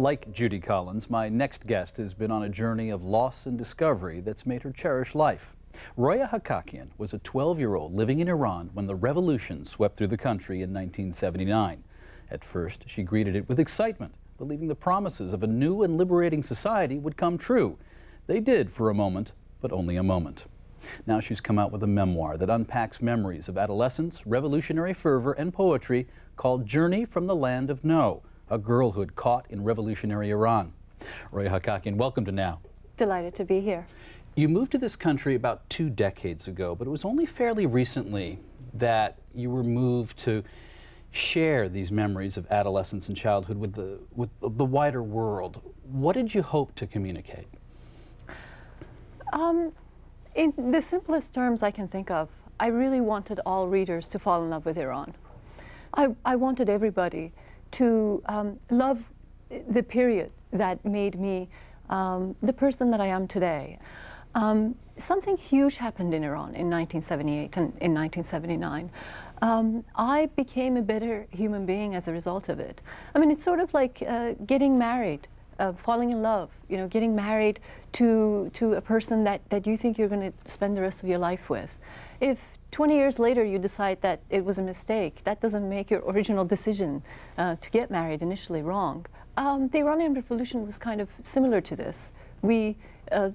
Like Judy Collins, my next guest has been on a journey of loss and discovery that's made her cherish life. Roya Hakakian was a 12-year-old living in Iran when the revolution swept through the country in 1979. At first, she greeted it with excitement, believing the promises of a new and liberating society would come true. They did for a moment, but only a moment. Now she's come out with a memoir that unpacks memories of adolescence, revolutionary fervor, and poetry called Journey from the Land of No, a girlhood caught in revolutionary Iran. Roya Hakakian, welcome to Now. Delighted to be here. You moved to this country about 2 decades ago, but it was only fairly recently that you were moved to share these memories of adolescence and childhood with the wider world. What did you hope to communicate? In the simplest terms I can think of, I really wanted all readers to fall in love with Iran. I wanted everybody to love the period that made me the person that I am today. Something huge happened in Iran in 1978 and in 1979. I became a better human being as a result of it. I mean, it's sort of like getting married, falling in love, you know, getting married to a person that you think you're going to spend the rest of your life with. If 20 years later you decide that it was a mistake, that doesn't make your original decision to get married initially wrong. The Iranian Revolution was kind of similar to this. We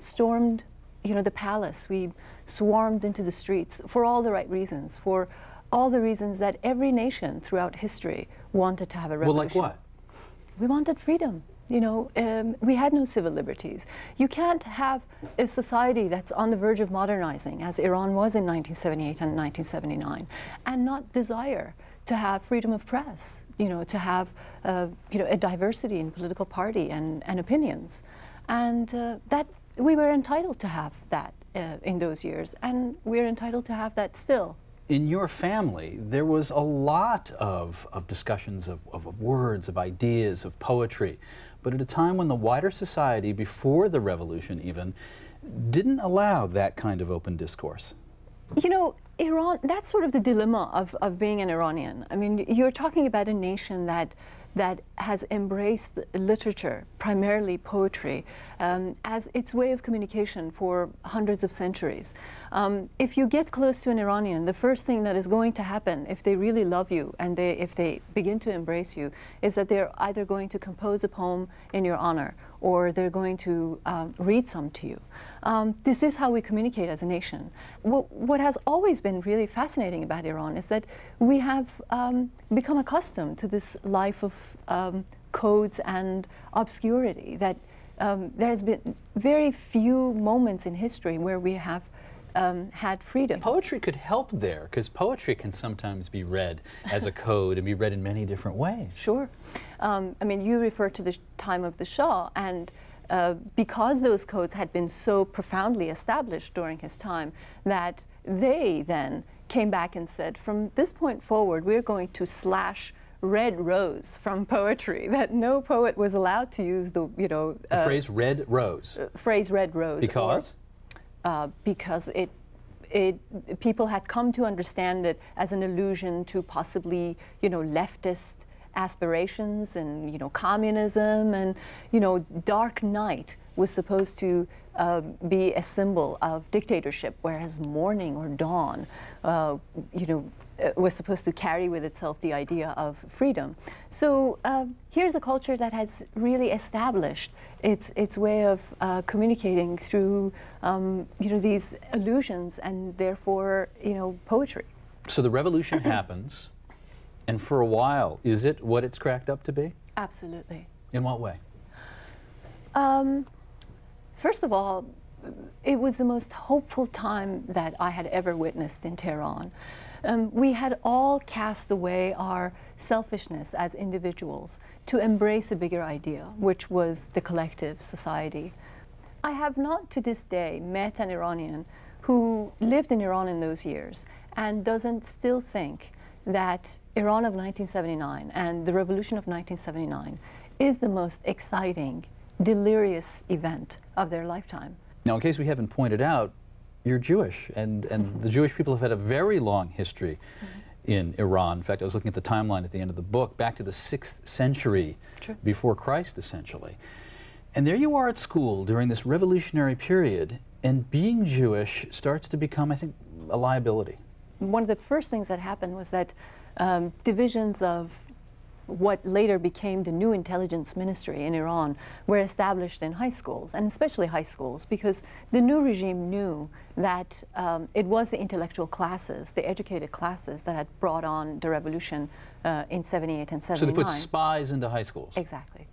stormed, you know, the palace. We swarmed into the streets for all the right reasons, for all the reasons that every nation throughout history wanted to have a revolution. Well, like what? We wanted freedom. You know, we had no civil liberties. You can't have a society that's on the verge of modernizing, as Iran was in 1978 and 1979, and not desire to have freedom of press, you know, to have you know, a diversity in political party and opinions. And that we were entitled to have that in those years, and we're entitled to have that still. In your family, there was a lot of discussions of words, of ideas, of poetry, but at a time when the wider society, before the revolution even, didn't allow that kind of open discourse. You know, Iran, that's sort of the dilemma of being an Iranian. I mean, you're talking about a nation that has embraced literature, primarily poetry, as its way of communication for hundreds of centuries. If you get close to an Iranian, the first thing that is going to happen if they really love you and if they begin to embrace you is that they're either going to compose a poem in your honor or they're going to read some to you. This is how we communicate as a nation. What has always been really fascinating about Iran is that we have become accustomed to this life of codes and obscurity, that there has been very few moments in history where we have had freedom. Poetry could help there, because poetry can sometimes be read as a code and be read in many different ways. Sure. I mean, you refer to the time of the Shah, and because those codes had been so profoundly established during his time, that they then came back and said, from this point forward, we're going to slash red rose from poetry, that no poet was allowed to use the, you know... the phrase red rose? Phrase red rose. Because? Because people had come to understand it as an allusion to possibly, you know, leftist aspirations and, you know, communism, and, you know, dark night was supposed to be a symbol of dictatorship, whereas morning or dawn, you know, was supposed to carry with itself the idea of freedom. So here's a culture that has really established its way of communicating through, you know, these allusions and therefore, you know, poetry. So the revolution happens, and for a while, is it what it's cracked up to be? Absolutely. In what way? First of all, it was the most hopeful time that I had ever witnessed in Tehran. We had all cast away our selfishness as individuals to embrace a bigger idea, which was the collective society. I have not to this day met an Iranian who lived in Iran in those years and doesn't still think that Iran of 1979 and the revolution of 1979 is the most exciting, delirious event of their lifetime. Now, in case we haven't pointed out, you're Jewish, and the Jewish people have had a very long history in Iran. In fact, I was looking at the timeline at the end of the book, back to the 6th century before Christ, essentially. And there you are at school during this revolutionary period, and being Jewish starts to become, I think, a liability. One of the first things that happened was that divisions of what later became the new intelligence ministry in Iran were established in high schools, and especially high schools, because the new regime knew that it was the intellectual classes, the educated classes, that had brought on the revolution in 78 and 79. So they put spies into high schools. Exactly.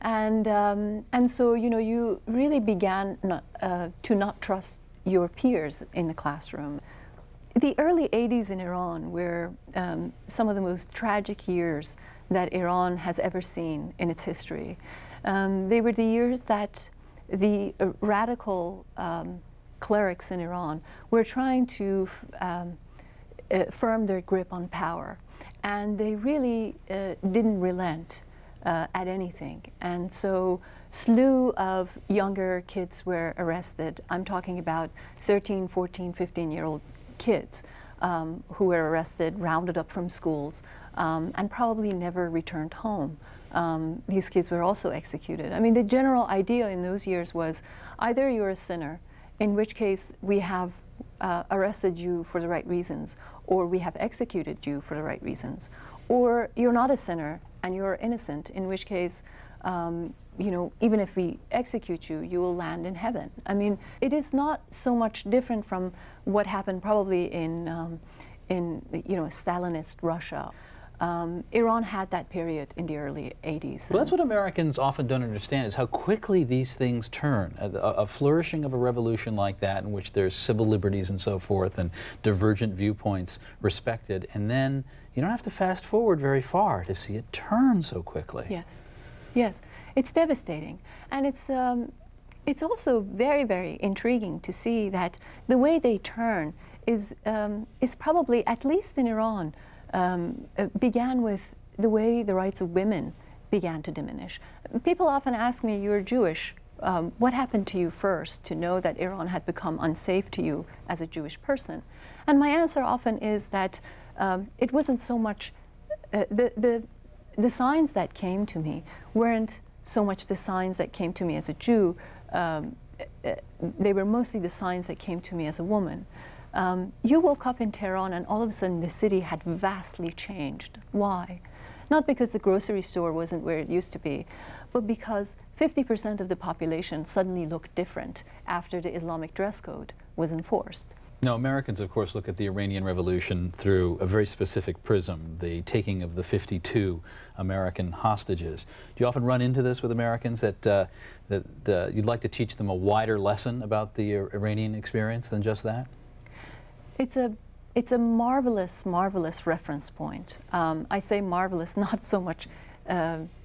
And so, you know, you really began to not trust your peers in the classroom. The early 80s in Iran were some of the most tragic years that Iran has ever seen in its history. They were the years that the radical clerics in Iran were trying to firm their grip on power, and they really didn't relent at anything. And so slew of younger kids were arrested. I'm talking about 13, 14, 15-year-old kids who were arrested, rounded up from schools, and probably never returned home. These kids were also executed. I mean, the general idea in those years was either you're a sinner, in which case we have arrested you for the right reasons, or we have executed you for the right reasons, or you're not a sinner and you're innocent, in which case, you know, even if we execute you, you will land in heaven. I mean, it is not so much different from what happened probably in you know, Stalinist Russia. Iran had that period in the early 80s. Well, that's what Americans often don't understand, is how quickly these things turn. A flourishing of a revolution like that, in which there's civil liberties and so forth, and divergent viewpoints respected, and then you don't have to fast forward very far to see it turn so quickly. Yes, yes, it's devastating, and it's also very, very intriguing to see that the way they turn is probably, at least in Iran, began with the way the rights of women began to diminish. People often ask me, you're Jewish, what happened to you first to know that Iran had become unsafe to you as a Jewish person? And my answer often is that it wasn't so much, the signs that came to me weren't so much the signs that came to me as a Jew, they were mostly the signs that came to me as a woman. You woke up in Tehran and all of a sudden the city had vastly changed. Why? Not because the grocery store wasn't where it used to be, but because 50% of the population suddenly looked different after the Islamic dress code was enforced. Now, Americans, of course, look at the Iranian Revolution through a very specific prism, the taking of the 52 American hostages. Do you often run into this with Americans, that you'd like to teach them a wider lesson about the Iranian experience than just that? It's a marvelous, marvelous reference point. I say marvelous not so much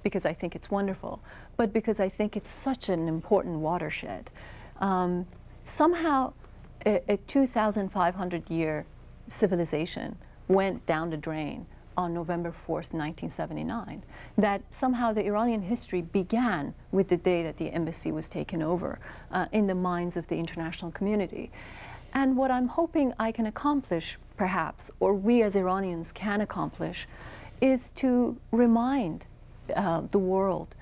because I think it's wonderful, but because I think it's such an important watershed. Somehow, a 2,500-year civilization went down the drain on November 4th, 1979. That somehow the Iranian history began with the day that the embassy was taken over in the minds of the international community. And what I'm hoping I can accomplish, perhaps, or we as Iranians can accomplish, is to remind the world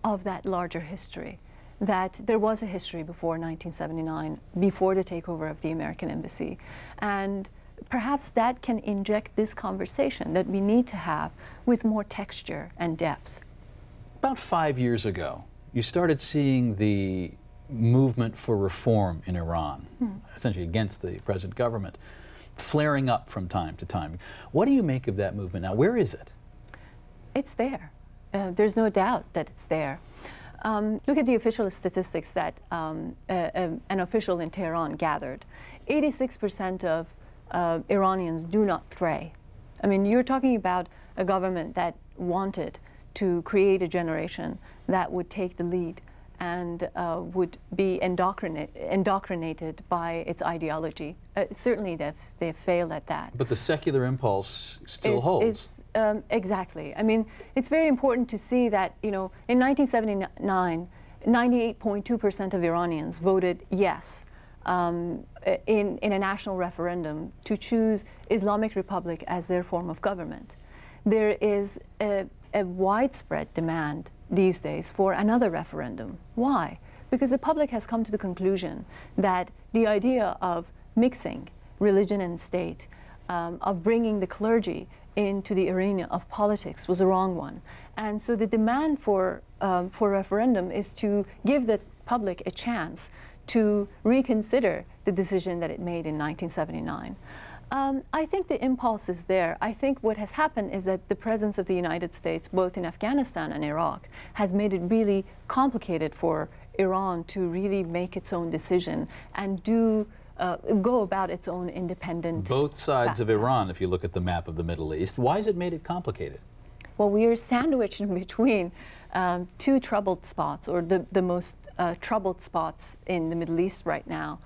of that larger history, that there was a history before 1979, before the takeover of the American embassy. And perhaps that can inject this conversation that we need to have with more texture and depth. About 5 years ago, you started seeing the movement for reform in Iran, essentially against the present government, flaring up from time to time. What do you make of that movement now? Where is it? It's there. There's no doubt that it's there. Look at the official statistics that an official in Tehran gathered. 86% of Iranians do not pray. I mean, you're talking about a government that wanted to create a generation that would take the lead and would be indoctrinated by its ideology. Certainly they've failed at that. But the secular impulse still holds. Exactly. I mean, it's very important to see that, you know, in 1979, 98.2% of Iranians voted yes in a national referendum to choose Islamic Republic as their form of government. There is a widespread demand these days for another referendum. Why? Because the public has come to the conclusion that the idea of mixing religion and state, of bringing the clergy into the arena of politics was a wrong one. And so the demand for referendum is to give the public a chance to reconsider the decision that it made in 1979. I think the impulse is there. I think what has happened is that the presence of the United States, both in Afghanistan and Iraq, has made it really complicated for Iran to really make its own decision and go about its own independent. Both sides of Iran, if you look at the map of the Middle East, why has it made it complicated? Well, we are sandwiched in between two troubled spots, or the most troubled spots in the Middle East right now.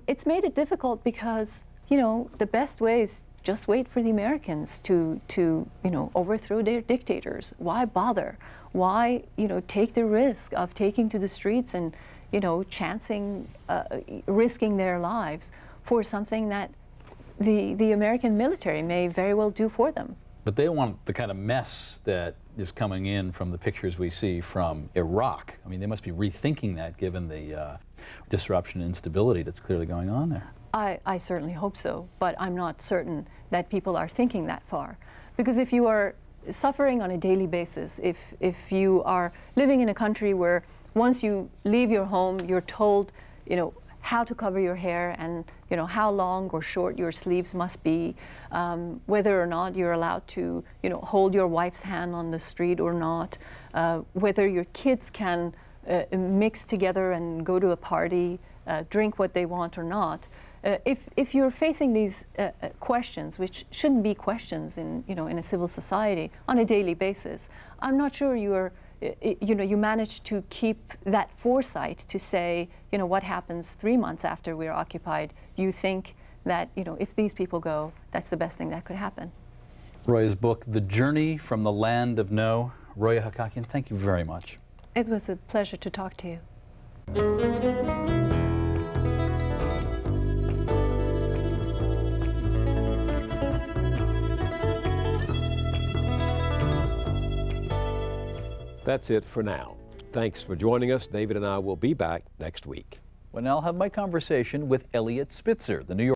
It's made it difficult because, you know, the best way is just wait for the Americans to overthrow their dictators. Why bother? Why, take the risk of taking to the streets and, risking their lives for something that the American military may very well do for them? But they want the kind of mess that is coming in from the pictures we see from Iraq. I mean, they must be rethinking that given the disruption and instability that's clearly going on there. I certainly hope so, but I'm not certain that people are thinking that far. Because if you are suffering on a daily basis, if you are living in a country where once you leave your home, you're told, how to cover your hair and, how long or short your sleeves must be, whether or not you're allowed to, hold your wife's hand on the street or not, whether your kids can mix together and go to a party, drink what they want or not. If you're facing these questions, which shouldn't be questions in a civil society on a daily basis, I'm not sure you manage to keep that foresight to say, what happens 3 months after we're occupied. You think that, if these people go, that's the best thing that could happen. Roya's book, The Journey from the Land of No. Roya Hakakian, thank you very much. It was a pleasure to talk to you. That's it for now. Thanks for joining us. David and I will be back next week. Well, now I'll have my conversation with Elliot Spitzer, the New York